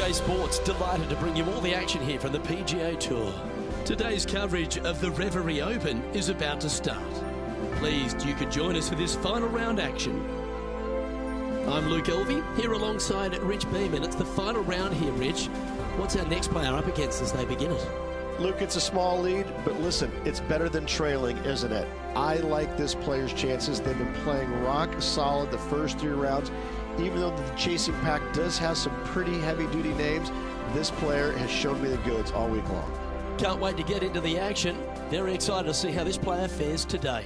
BA Sports, delighted to bring you all the action here from the PGA Tour. Today's coverage of the Reverie Open is about to start. Pleased you could join us for this final round action. I'm Luke Elvey, here alongside Rich Beeman. It's the final round here, Rich. What's our next player up against as they begin it? Luke, it's a small lead, but listen, it's better than trailing, isn't it? I like this player's chances. They've been playing rock solid the first 3 rounds. Even though the chasing pack does have some pretty heavy-duty names, this player has shown me the goods all week long. Can't wait to get into the action. Very excited to see how this player fares today.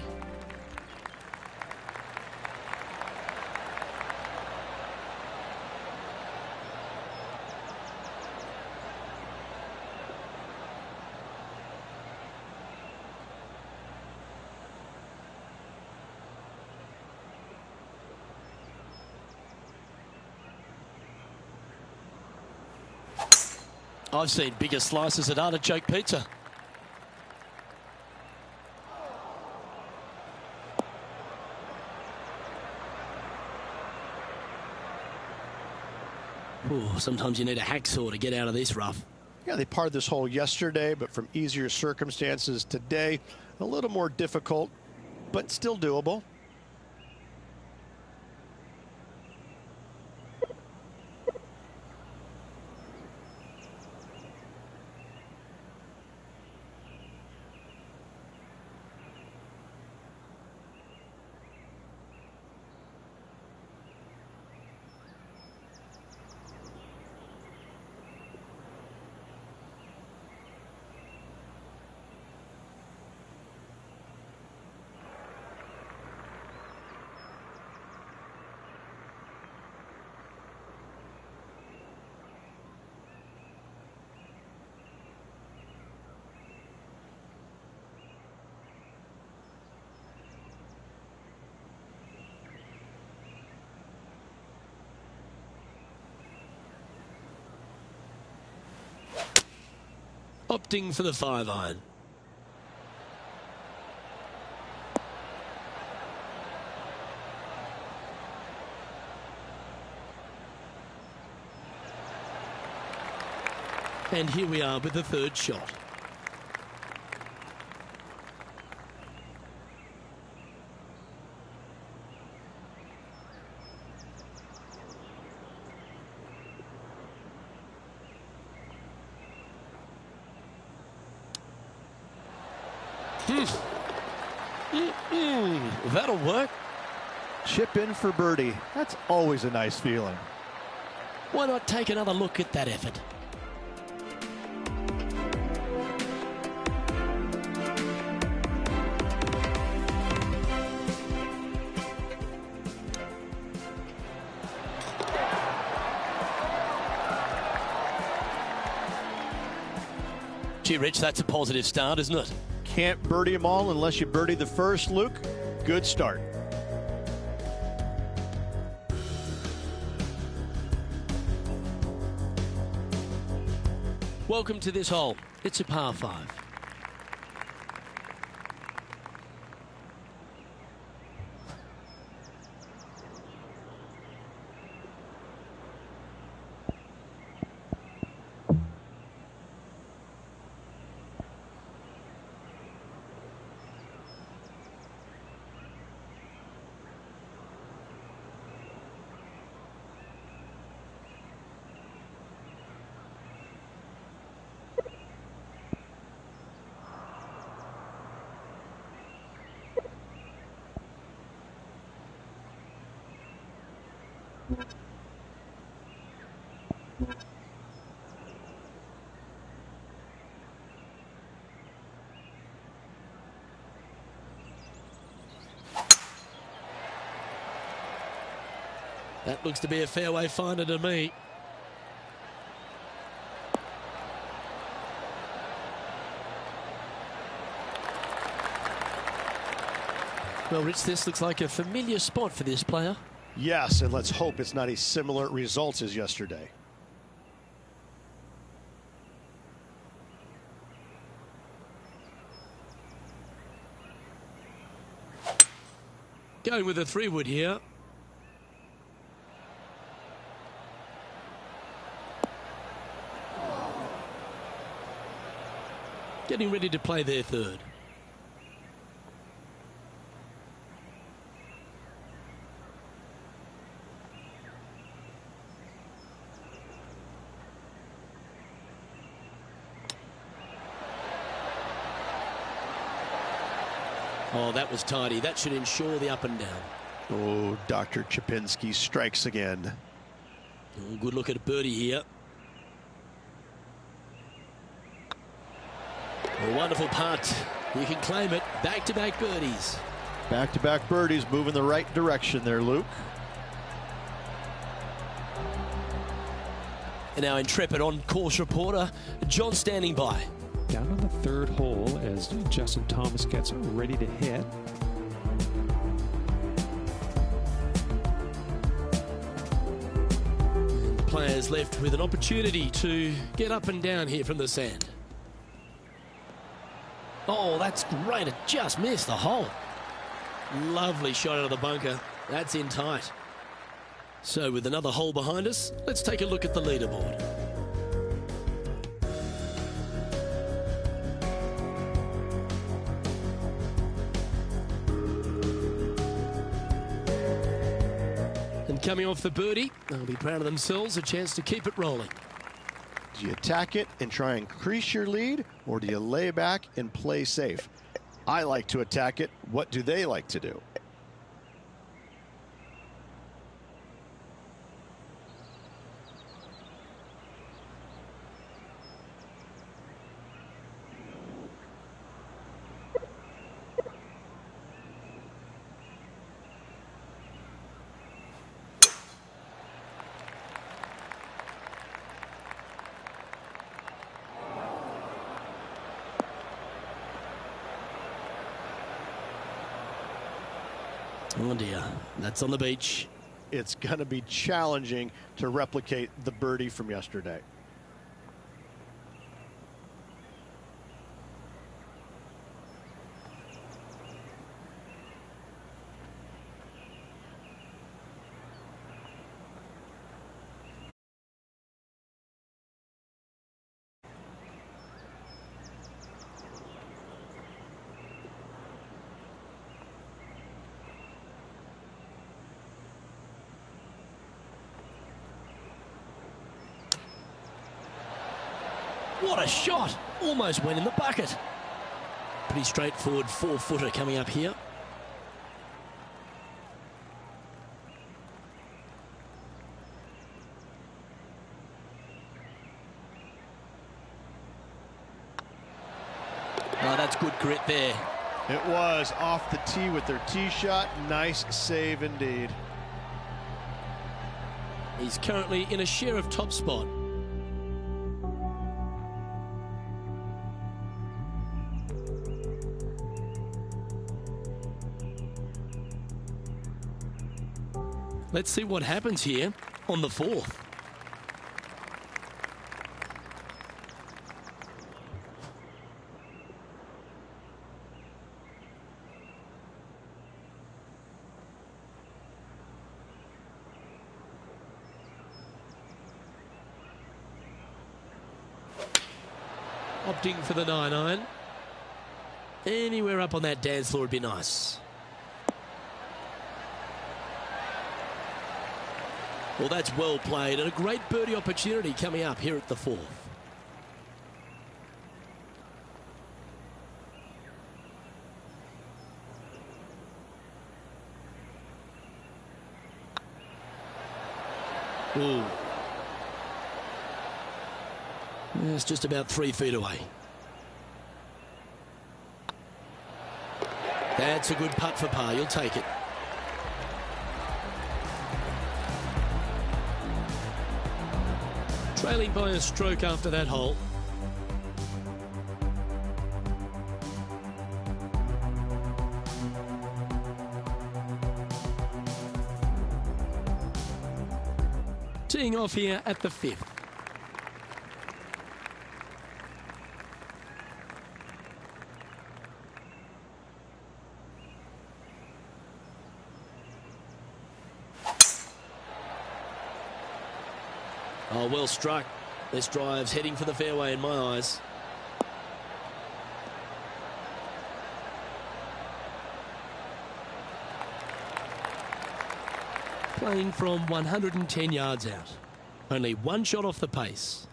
I've seen bigger slices at artichoke pizza. Ooh, sometimes you need a hacksaw to get out of this rough. Yeah, they parred this hole yesterday, but from easier circumstances today, a little more difficult, but still doable. Opting for the 5-iron. And here we are with the 3rd shot. That'll work. Chip in for birdie. That's always a nice feeling. Why not take another look at that effort? Gee, Rich, that's a positive start, isn't it? Can't birdie them all unless you birdie the first, Luke. Good start. Welcome to this hole. It's a par 5. That looks to be a fairway finder to me. Well, Rich, this looks like a familiar spot for this player. Yes, and let's hope it's not a similar result as yesterday. Going with a 3-wood here. getting ready to play their third. Oh, that was tidy. That should ensure the up and down. Oh, Dr. Chapinski strikes again. Oh, good look at birdie here. A wonderful putt. You can claim it. Back-to-back birdies. Back-to-back birdies, moving the right direction there, Luke. And our intrepid on-course reporter, John, standing by. Down on the third hole as Justin Thomas gets ready to hit. And the players left with an opportunity to get up and down here from the sand. Oh, that's great. It just missed the hole. Lovely shot out of the bunker. That's in tight. So with another hole behind us, let's take a look at the leaderboard. And coming off the birdie, they'll be proud of themselves, a chance to keep it rolling. Do you attack it and try and increase your lead, or do you lay back and play safe? I like to attack it. What do they like to do? Oh dear, that's on the beach. It's going to be challenging to replicate the birdie from yesterday. What a shot! Almost went in the bucket. Pretty straightforward four-footer coming up here. Oh, that's good grit there. It was off the tee with their tee shot. Nice save indeed. He's currently in a share of top spot. Let's see what happens here on the fourth. Opting for the 9-iron. Anywhere up on that dance floor would be nice. Well, that's well played, and a great birdie opportunity coming up here at the fourth. Ooh. It's just about 3 feet away. That's a good putt for par. You'll take it. Trailing by a stroke after that hole. Teeing off here at the fifth. Oh, well struck. This drive's heading for the fairway in my eyes. Playing from 110 yards out. Only one shot off the pace.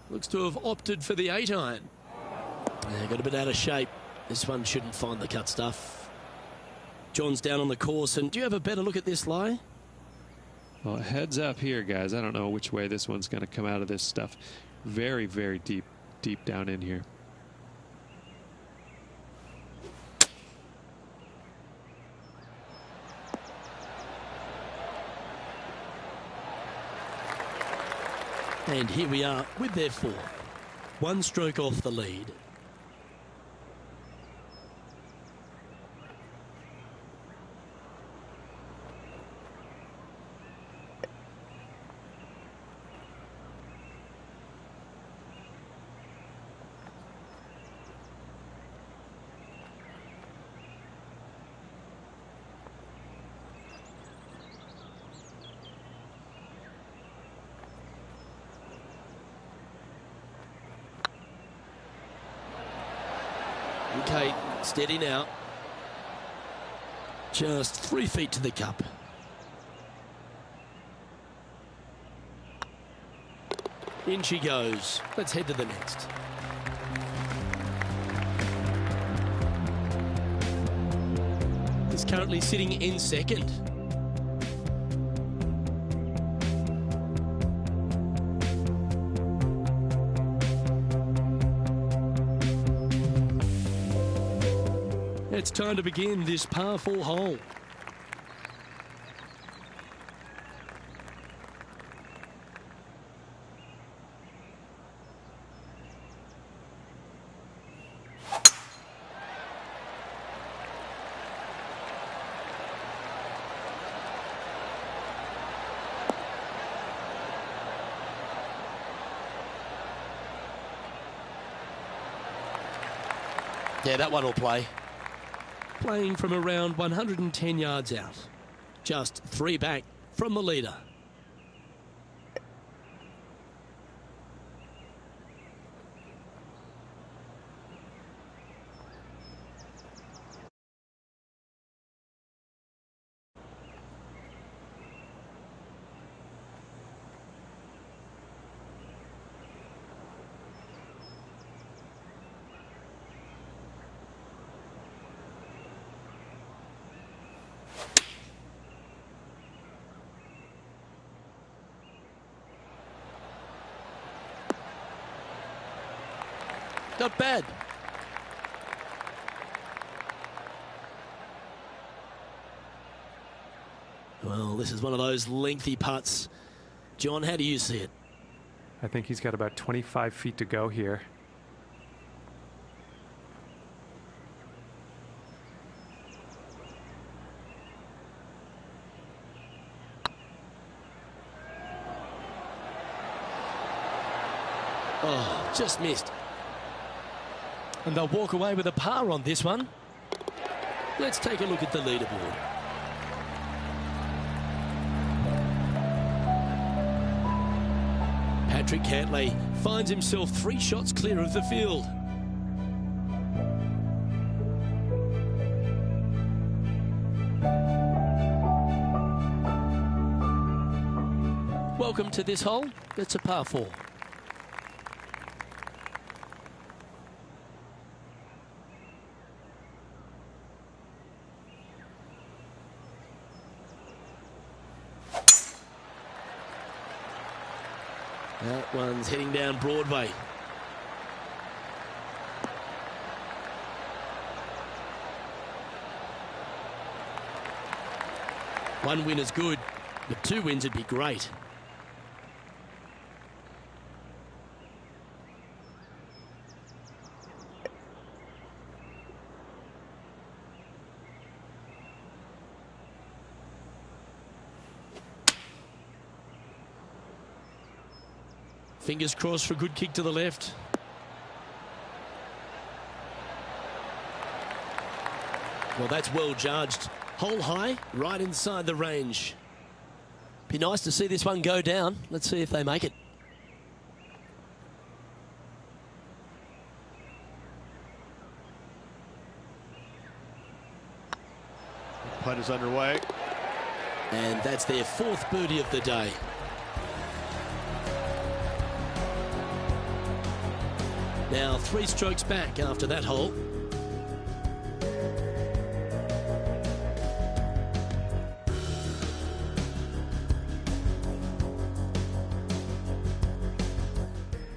Looks to have opted for the 8-iron. Got a bit out of shape. This one shouldn't find the cut stuff. John's down on the course, and do you have a better look at this lie? Well, heads up here, guys. I don't know which way this one's going to come out of this stuff. Very, very deep down in here. And here we are with their fourth. One stroke off the lead. Okay, steady now. Just 3 feet to the cup. In she goes. Let's head to the next. Is currently sitting in second. It's time to begin this par 4 hole. Yeah, that one will play. Playing from around 110 yards out. Just 3 back from the leader. Not bad. Well, this is one of those lengthy putts. John, how do you see it? I think he's got about 25 feet to go here. Oh, just missed. And they'll walk away with a par on this one. Let's take a look at the leaderboard. Patrick Cantlay finds himself 3 shots clear of the field. Welcome to this hole. It's a par 4. That one's heading down Broadway. One win is good, but 2 wins would be great. Fingers crossed for a good kick to the left. Well, that's well judged. Hole high, right inside the range. Be nice to see this one go down. Let's see if they make it. The putt is underway. And that's their 4th birdie of the day. Now 3 strokes back after that hole.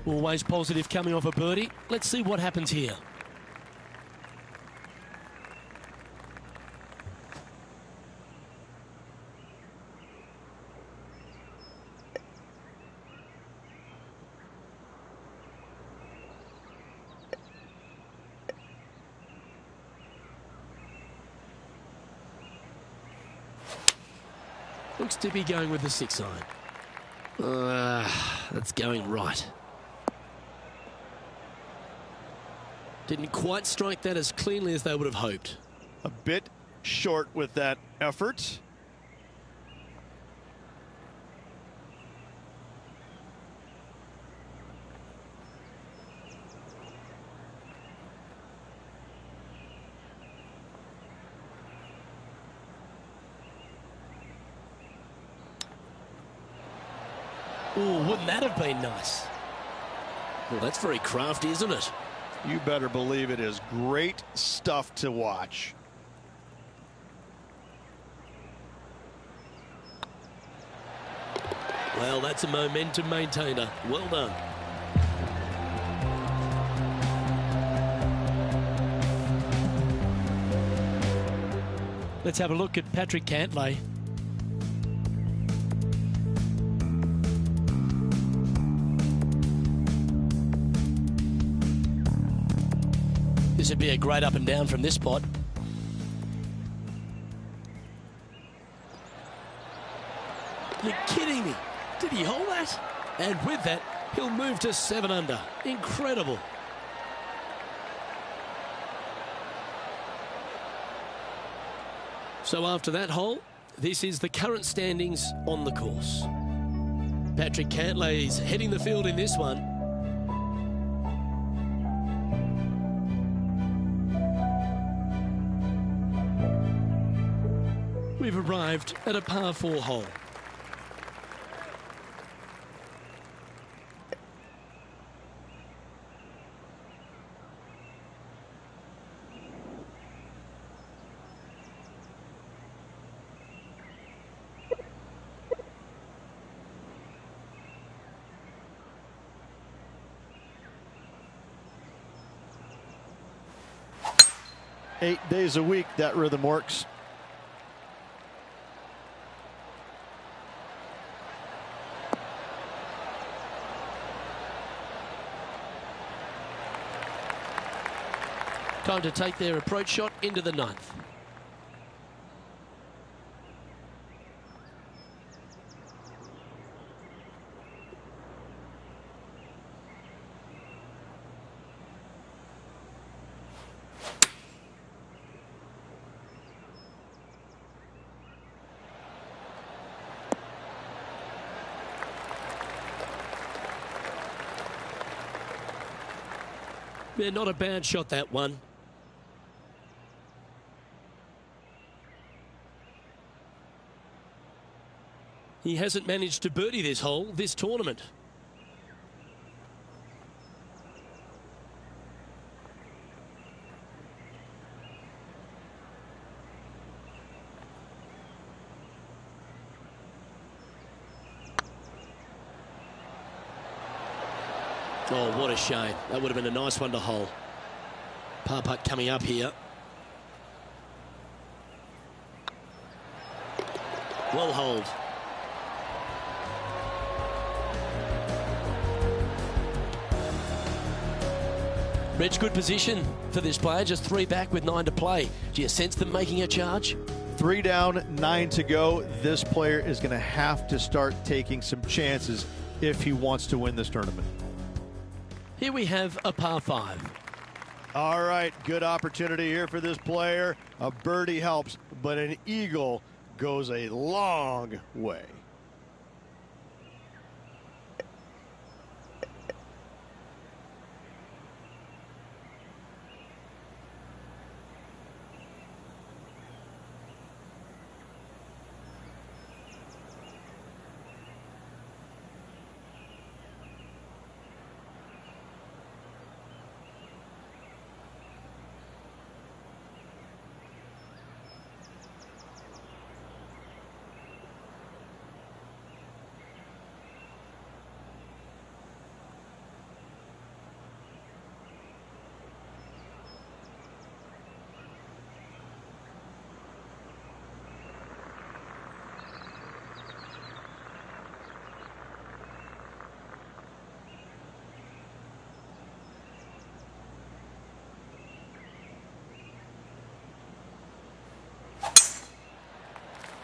Always positive coming off a birdie. Let's see what happens here. Looks to be going with the 6 iron. That's going right. Didn't quite strike that as cleanly as they would have hoped. A bit short with that effort. Oh, wouldn't that have been nice? Well, that's very crafty, isn't it? You better believe it is great stuff to watch. Well, that's a momentum maintainer. Well done. Let's have a look at Patrick Cantlay. This would be a great up and down from this spot. You're kidding me. Did he hold that? And with that, he'll move to 7 under. Incredible. So after that hole, this is the current standings on the course. Patrick Cantlay is heading the field in this one. We've arrived at a par 4 hole. Eight days a week, that rhythm works. Time to take their approach shot into the 9th. Yeah, not a bad shot, that one. He hasn't managed to birdie this hole this tournament. Oh, what a shame. That would have been a nice one to hole. Par putt coming up here. Well hold. Reg, good position for this player. Just 3 back with 9 to play. Do you sense them making a charge? 3 down, 9 to go. This player is going to have to start taking some chances if he wants to win this tournament. Here we have a par 5. All right, good opportunity here for this player. A birdie helps, but an eagle goes a long way.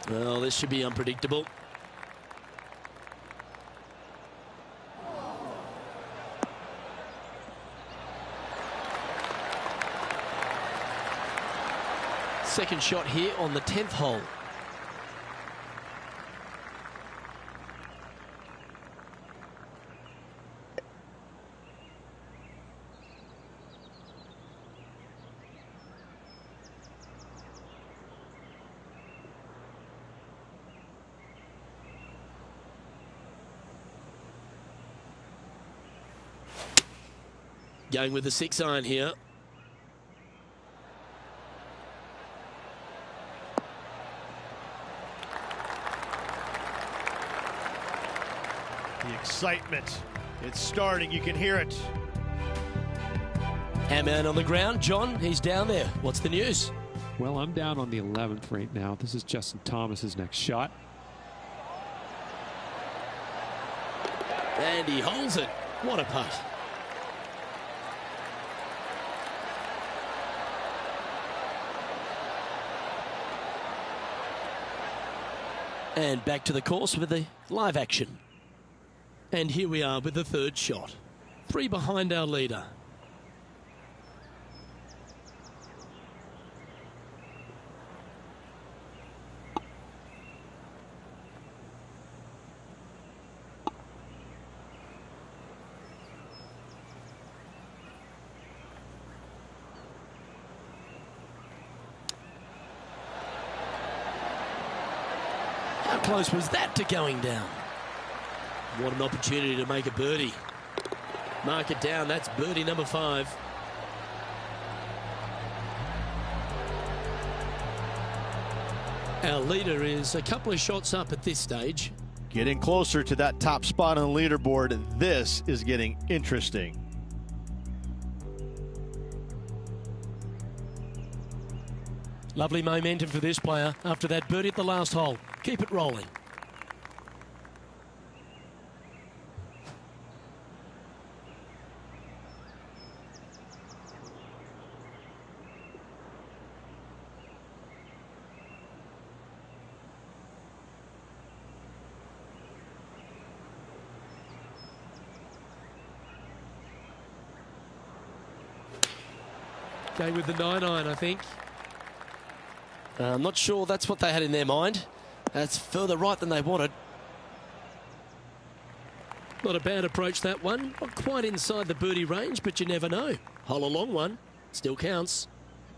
Well, this should be unpredictable. Second shot here on the 10th hole. Going with the 6-iron here. The excitement, it's starting, you can hear it. Our man on the ground, John, he's down there. What's the news? Well, I'm down on the 11th right now. This is Justin Thomas's next shot. And he holds it. What a putt. And back to the course with the live action. And here we are with the 3rd shot. 3 behind our leader. How close was that to going down? What an opportunity to make a birdie. Mark it down, that's birdie number 5. Our leader is a couple of shots up at this stage. Getting closer to that top spot on the leaderboard. This is getting interesting. Lovely momentum for this player after that birdie at the last hole. Keep it rolling. Going with the 9-iron, I think. I'm not sure that's what they had in their mind. That's further right than they wanted. Not a bad approach, that one. Not quite inside the birdie range, but you never know. Hole a long one. Still counts.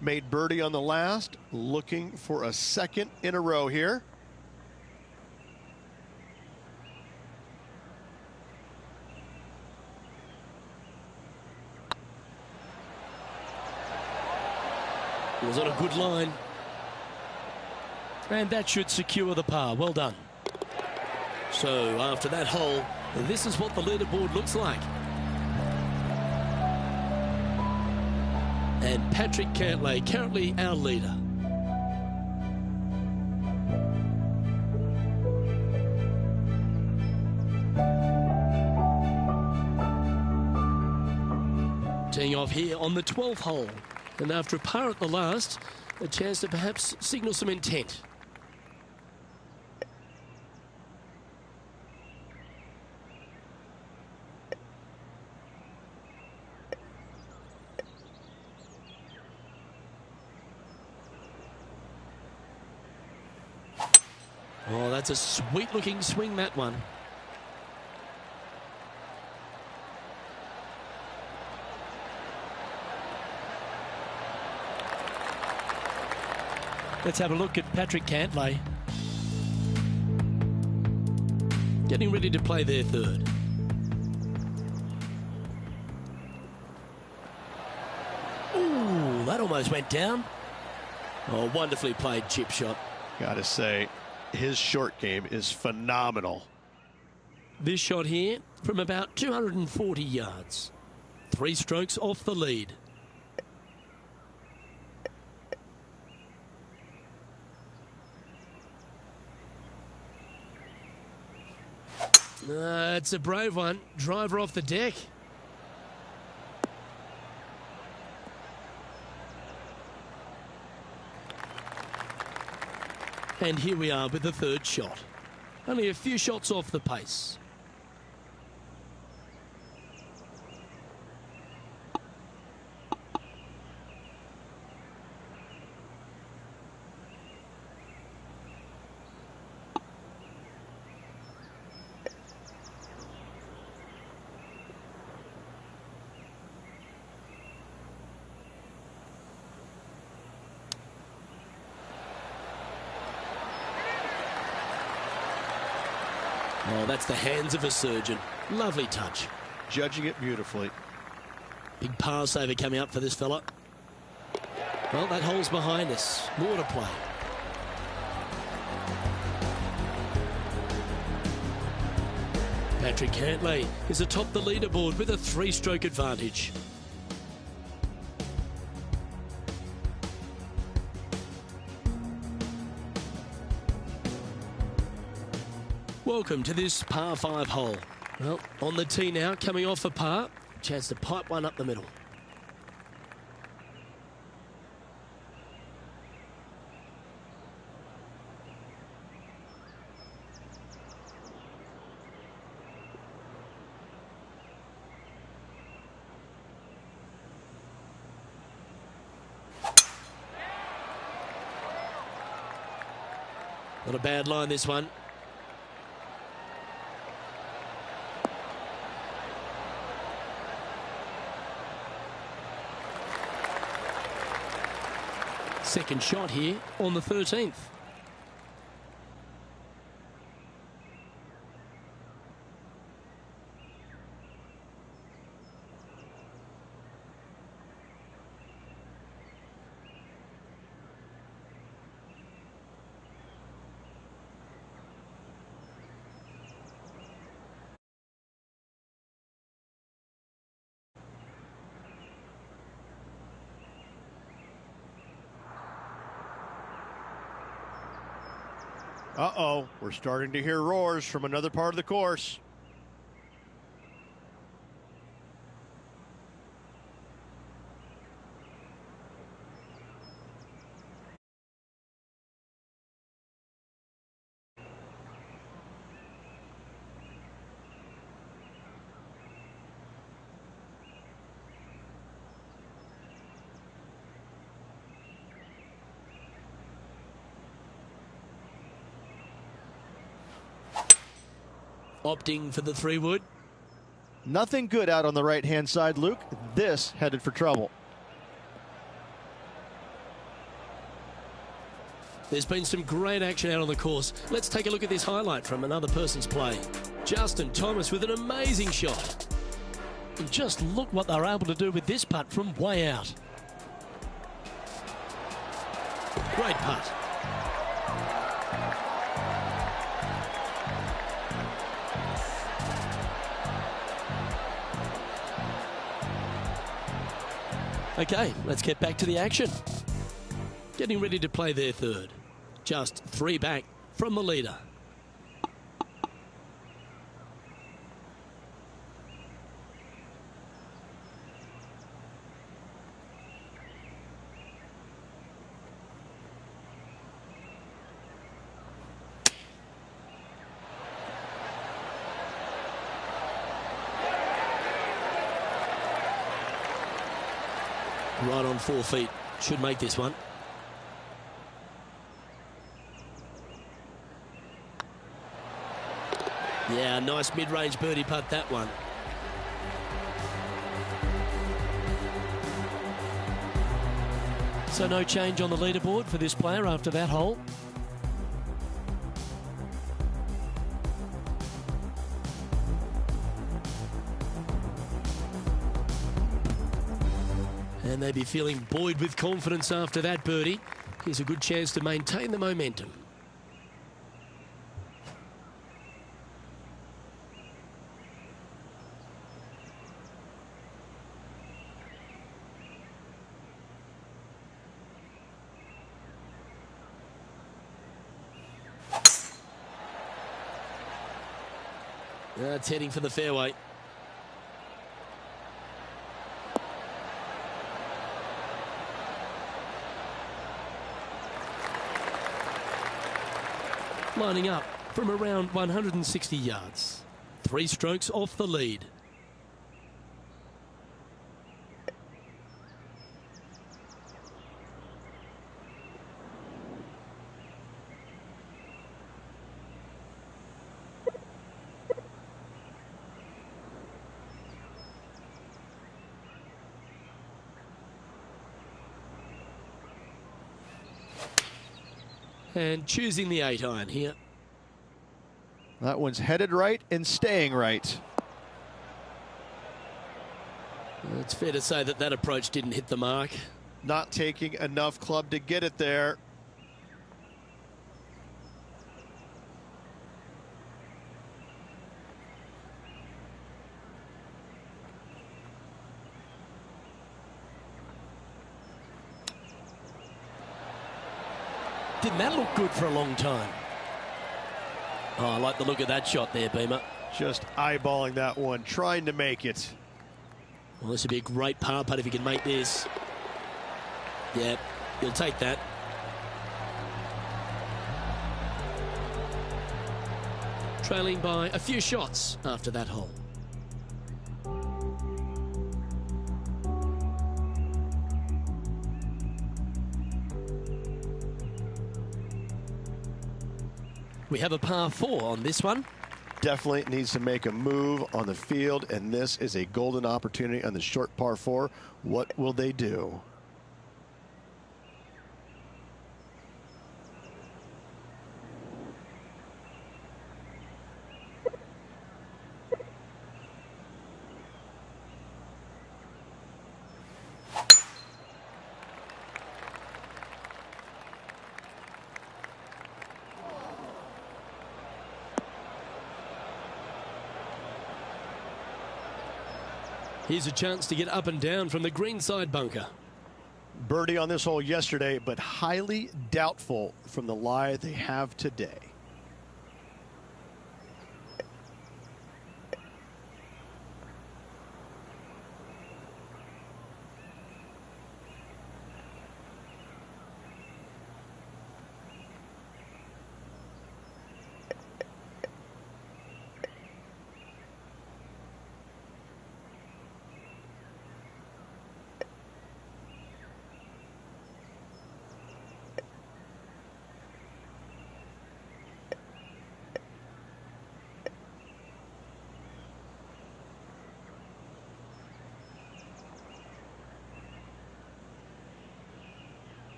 Made birdie on the last. Looking for a 2nd in a row here. It was on a good line. And that should secure the par. Well done. So after that hole, this is what the leaderboard looks like. And Patrick Cantlay, currently our leader. off here on the 12th hole. And after a par at the last, a chance to perhaps signal some intent. Oh, that's a sweet-looking swing, that one. Let's have a look at Patrick Cantlay. Getting ready to play their third. Ooh, that almost went down. Oh, wonderfully played chip shot. Gotta say, his short game is phenomenal. This shot here from about 240 yards. 3 strokes off the lead. It's a brave one. Driver off the deck. And here we are with the third shot. Only a few shots off the pace. Oh, that's the hands of a surgeon. Lovely touch. Judging it beautifully. Big par saver coming up for this fella. Well, that hole's behind us. More to play. Patrick Cantlay is atop the leaderboard with a 3-stroke advantage. Welcome to this par 5 hole. Well, on the tee now, coming off a par. Chance to pipe one up the middle. Not a bad line, this one. Second shot here on the 13th. Uh-oh, we're starting to hear roars from another part of the course. Opting for the 3-wood. Nothing good out on the right-hand side, Luke. This headed for trouble. There's been some great action out on the course. Let's take a look at this highlight from another person's play. Justin Thomas with an amazing shot. And just look what they're able to do with this putt from way out. Great putt. Okay, let's get back to the action. Getting ready to play their third. Just 3 back from the leader. Right on 4 feet. Should make this one. Yeah, nice mid-range birdie putt, that one. So no change on the leaderboard for this player after that hole. And they'd be feeling buoyed with confidence after that birdie. Here's a good chance to maintain the momentum. It's heading for the fairway. Lining up from around 160 yards. 3 strokes off the lead. And choosing the 8-iron here. That one's headed right and staying right. It's fair to say that that approach didn't hit the mark. Not taking enough club to get it there. Didn't that look good for a long time? Oh, I like the look of that shot there, Beamer. Just eyeballing that one, trying to make it. Well, this would be a great par putt if he can make this. Yeah, he'll take that. Trailing by a few shots after that hole. We have a par 4 on this one. Definitely needs to make a move on the field, and this is a golden opportunity on the short par 4. What will they do? Here's a chance to get up and down from the greenside bunker. Birdie on this hole yesterday, but highly doubtful from the lie they have today.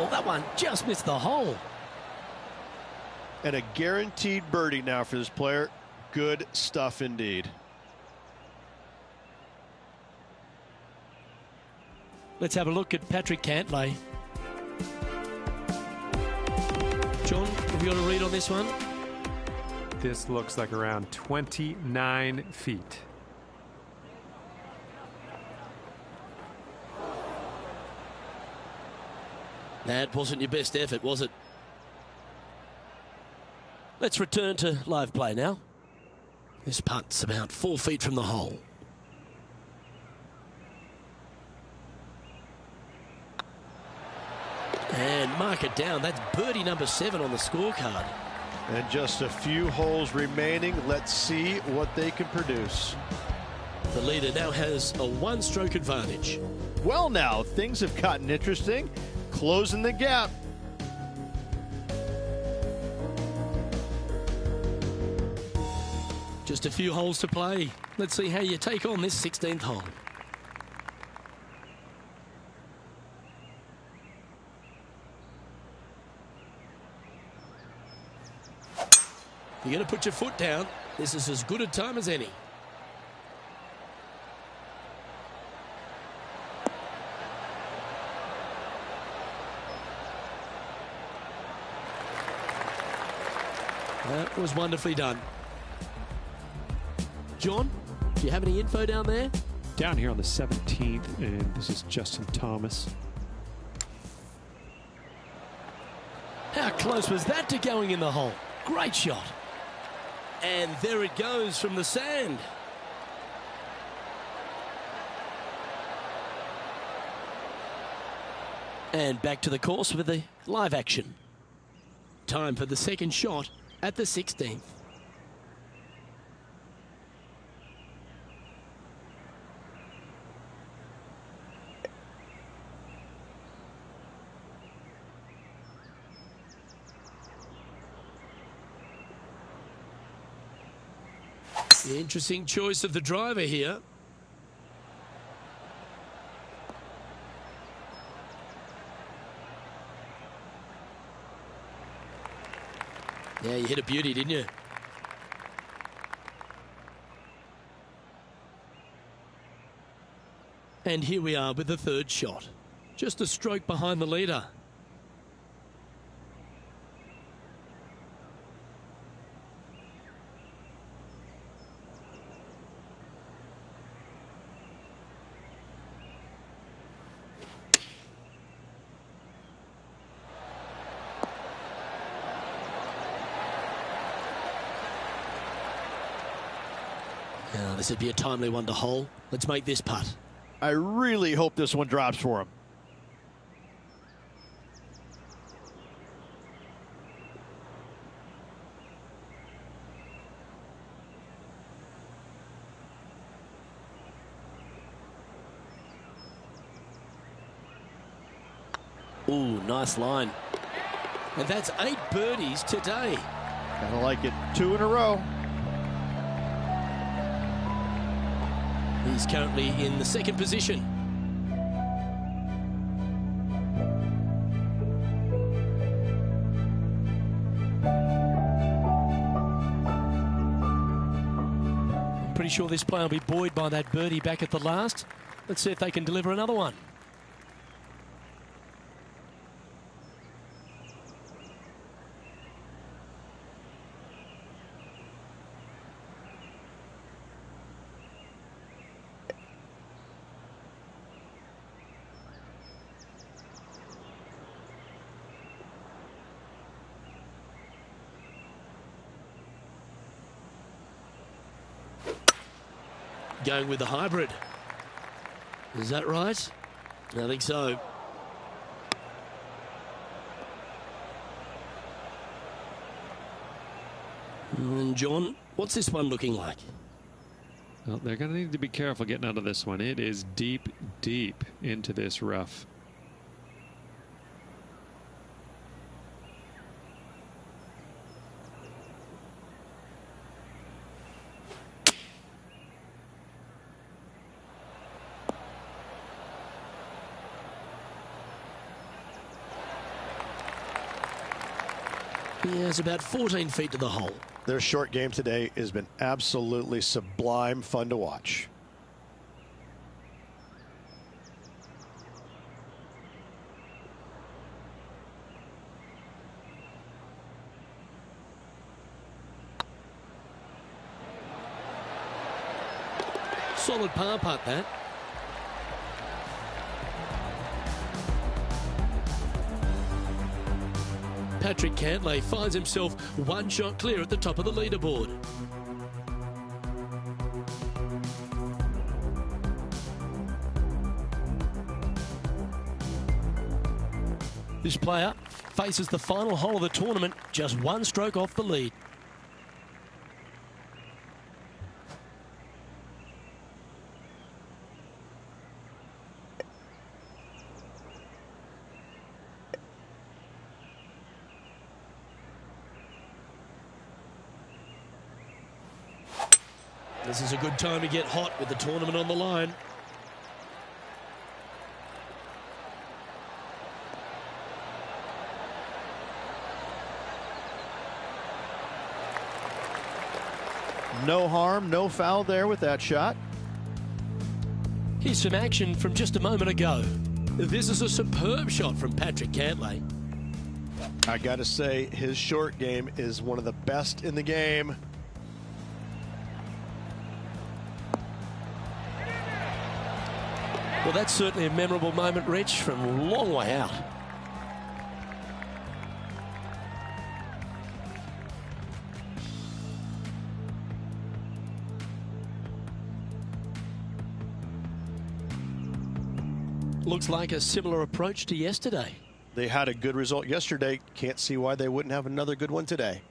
That one just missed the hole. And a guaranteed birdie now for this player. Good stuff indeed. Let's have a look at Patrick Cantlay. John, have you got a read on this one? This looks like around 29 feet. That wasn't your best effort, was it? Let's return to live play now. This putt's about 4 feet from the hole. And mark it down. That's birdie number 7 on the scorecard. And just a few holes remaining. Let's see what they can produce. The leader now has a one-stroke advantage. Well, now things have gotten interesting. Closing the gap. Just a few holes to play. Let's see how you take on this 16th hole. You're going to put your foot down. This is as good a time as any. That was wonderfully done. John, do you have any info down there? Down here on the 17th, and this is Justin Thomas. How close was that to going in the hole? Great shot. And there it goes from the sand. And back to the course with the live action. Time for the second shot at the 16th. Interesting choice of the driver here. Yeah, you hit a beauty, didn't you? And here we are with the third shot. Just a stroke behind the leader. Now, this would be a timely one to hole. Let's make this putt. I really hope this one drops for him. Ooh, nice line. And that's 8 birdies today. Kinda like it. 2 in a row. He's currently in the second position. I'm pretty sure this player will be buoyed by that birdie back at the last. Let's see if they can deliver another one. Going with the hybrid. Is that right? I think so. And John, what's this one looking like? Well, they're going to need to be careful getting out of this one. It is deep, deep into this rough. Yeah, it's about 14 feet to the hole. Their short game today has been absolutely sublime fun to watch. Solid par putt, that. Patrick Cantlay finds himself one shot clear at the top of the leaderboard. This player faces the final hole of the tournament, just one stroke off the lead. This is a good time to get hot with the tournament on the line. No harm, no foul there with that shot. Here's some action from just a moment ago. This is a superb shot from Patrick Cantlay. I got to say, his short game is one of the best in the game. Well, that's certainly a memorable moment, Rich, from a long way out. Looks like a similar approach to yesterday. They had a good result yesterday. Can't see why they wouldn't have another good one today.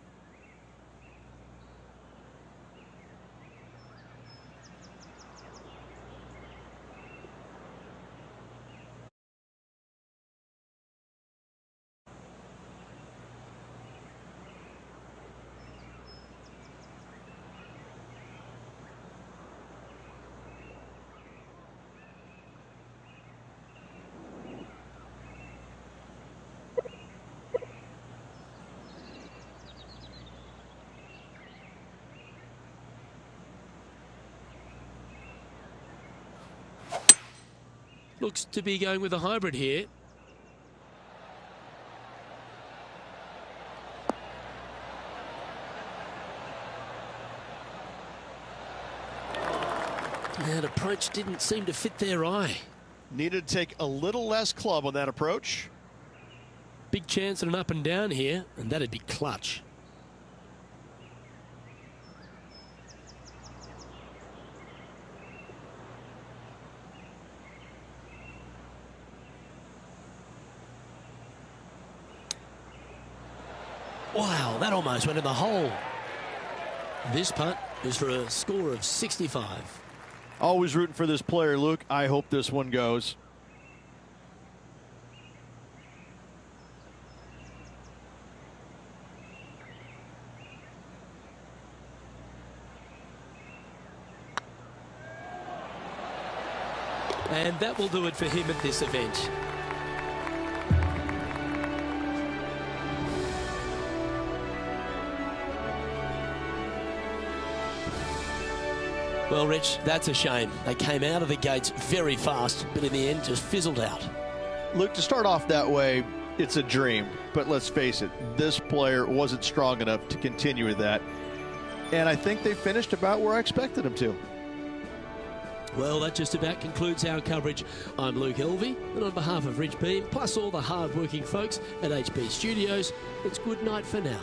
Looks to be going with a hybrid here. That approach didn't seem to fit their eye. Needed to take a little less club on that approach. Big chance at an up and down here, and that'd be clutch. Wow, that almost went in the hole. This putt is for a score of 65. Always rooting for this player, Luke. I hope this one goes. And that will do it for him at this event. Well, Rich, that's a shame. They came out of the gates very fast, but in the end just fizzled out. Luke, to start off that way, it's a dream. But let's face it, this player wasn't strong enough to continue with that. And I think they finished about where I expected them to. Well, that just about concludes our coverage. I'm Luke Elvey, and on behalf of Rich Beam, plus all the hard-working folks at HP Studios, it's good night for now.